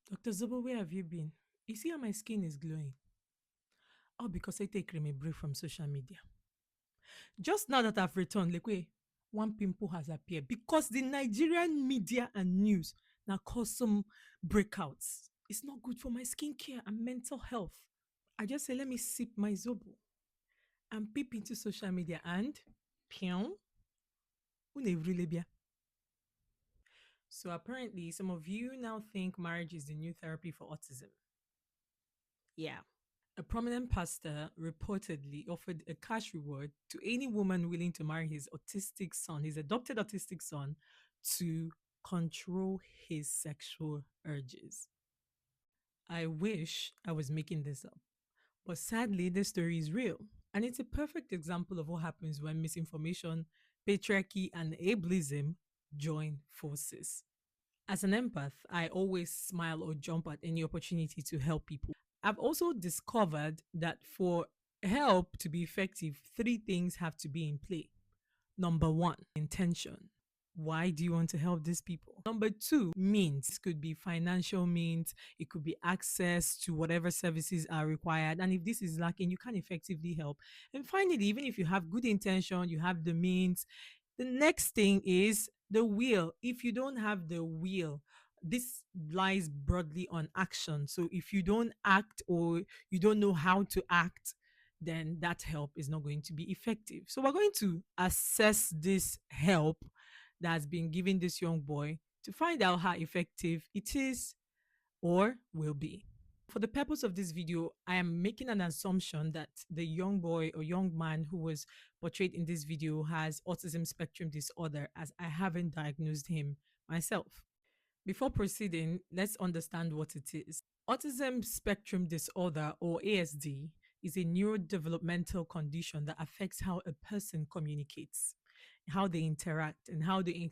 Dr. Zobo, where have you been? You see how my skin is glowing? All because I take a break from social media. Just now that I've returned, like, wait, one pimple has appeared because the Nigerian media and news now cause some breakouts. It's not good for my skincare and mental health. I just say, let me sip my Zobo and peep into social media and, pion, really bien. So apparently, some of you now think marriage is the new therapy for autism. Yeah. A prominent pastor reportedly offered a cash reward to any woman willing to marry his autistic son, his adopted autistic son, to control his sexual urges. I wish I was making this up, but sadly, this story is real. And it's a perfect example of what happens when misinformation, patriarchy, and ableism join forces. As an empath, I always smile or jump at any opportunity to help people. I've also discovered that for help to be effective, three things have to be in play. Number one, intention. Why do you want to help these people? Number two, means. This could be financial means, it could be access to whatever services are required. And if this is lacking, you can effectively help. And finally, even if you have good intention, you have the means, the next thing is the will. If you don't have the will, this lies broadly on action. So if you don't act or you don't know how to act, then that help is not going to be effective. So we're going to assess this help that's been given this young boy to find out how effective it is or will be. For the purpose of this video, I am making an assumption that the young boy or young man who was portrayed in this video has autism spectrum disorder, as I haven't diagnosed him myself. Before proceeding, let's understand what it is. Autism spectrum disorder, or ASD, is a neurodevelopmental condition that affects how a person communicates, how they interact, and how they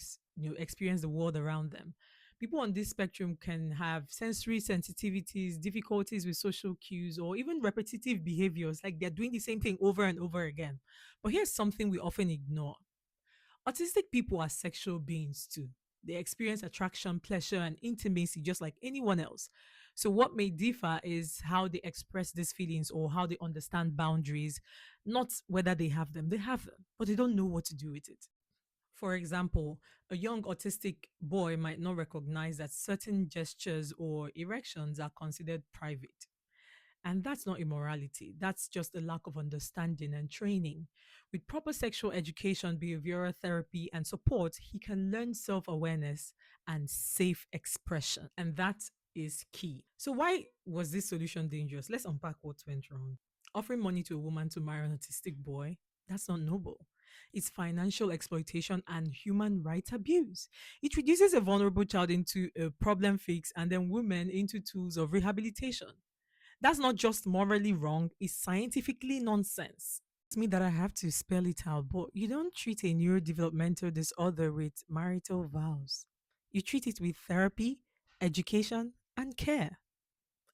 experience the world around them. People on this spectrum can have sensory sensitivities, difficulties with social cues, or even repetitive behaviors, like they're doing the same thing over and over again. But here's something we often ignore: autistic people are sexual beings too. They experience attraction, pleasure, and intimacy just like anyone else. So, what may differ is how they express these feelings or how they understand boundaries, not whether they have them. They have them, but they don't know what to do with it. For example, a young autistic boy might not recognize that certain gestures or erections are considered private. And that's not immorality. That's just a lack of understanding and training. With proper sexual education, behavioral therapy, and support, he can learn self awareness and safe expression. And that is key. So, why was this solution dangerous? Let's unpack what went wrong. Offering money to a woman to marry an autistic boy, that's not noble. It's financial exploitation and human rights abuse. It reduces a vulnerable child into a problem fix and then women into tools of rehabilitation. That's not just morally wrong, it's scientifically nonsense. It's me that I have to spell it out, but you don't treat a neurodevelopmental disorder with marital vows. You treat it with therapy, education, and care.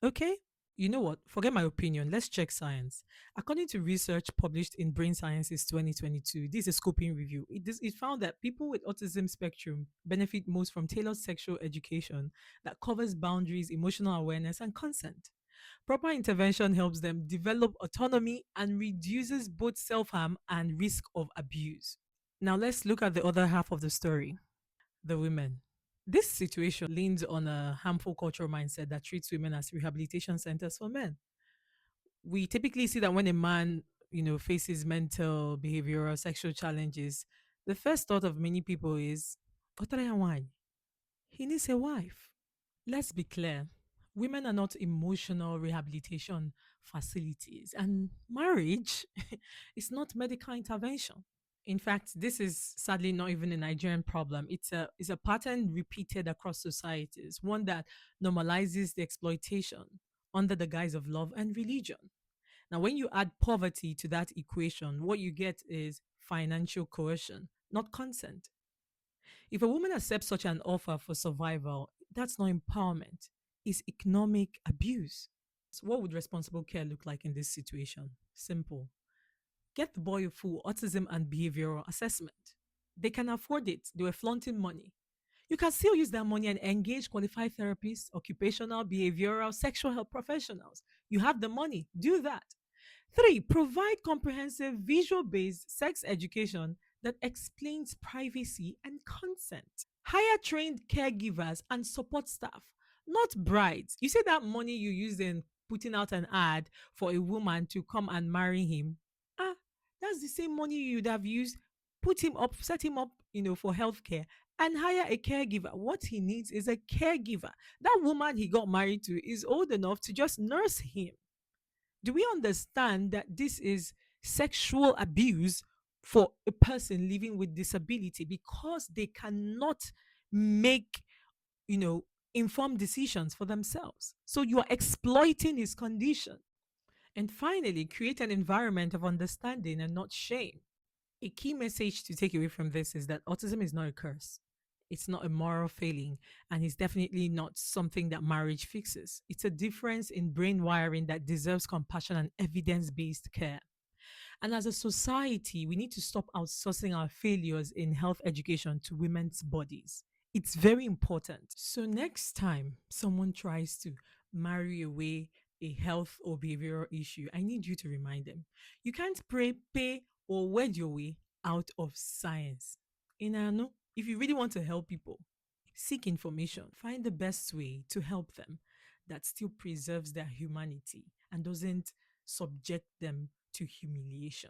Okay? You know what? Forget my opinion. Let's check science. According to research published in Brain Sciences 2022, this is a scoping review. It found that people with autism spectrum benefit most from tailored sexual education that covers boundaries, emotional awareness, and consent. Proper intervention helps them develop autonomy and reduces both self harm and risk of abuse. Now, let's look at the other half of the story: the women. This situation leans on a harmful cultural mindset that treats women as rehabilitation centers for men. We typically see that when a man, faces mental, behavioral, sexual challenges, the first thought of many people is, "Otara wine. He needs a wife." Let's be clear. Women are not emotional rehabilitation facilities, and marriage is not medical intervention. In fact, this is sadly not even a Nigerian problem. It's a pattern repeated across societies, one that normalizes the exploitation under the guise of love and religion. Now, when you add poverty to that equation, what you get is financial coercion, not consent. If a woman accepts such an offer for survival, that's not empowerment, it's economic abuse. So what would responsible care look like in this situation? Simple: get the boy a full autism and behavioral assessment. They can afford it, they were flaunting money. You can still use that money and engage qualified therapists, occupational, behavioral, sexual health professionals. You have the money, do that. Three, provide comprehensive visual based sex education that explains privacy and consent. Hire trained caregivers and support staff, not brides. You say that money you use in putting out an ad for a woman to come and marry him. Ah, that's the same money you'd have used, put him up, set him up, for healthcare and hire a caregiver. What he needs is a caregiver. That woman he got married to is old enough to just nurse him. Do we understand that this is sexual abuse for a person living with disability because they cannot make, you know, informed decisions for themselves? So you are exploiting his condition. And finally, create an environment of understanding and not shame. A key message to take away from this is that autism is not a curse. It's not a moral failing, and it's definitely not something that marriage fixes. It's a difference in brain wiring that deserves compassion and evidence based care. And as a society, we need to stop outsourcing our failures in health education to women's bodies. It's very important. So, next time someone tries to marry away a health or behavioral issue, I need you to remind them you can't pray, pay, or wed your way out of science. Inano, if you really want to help people, seek information, find the best way to help them that still preserves their humanity and doesn't subject them to humiliation.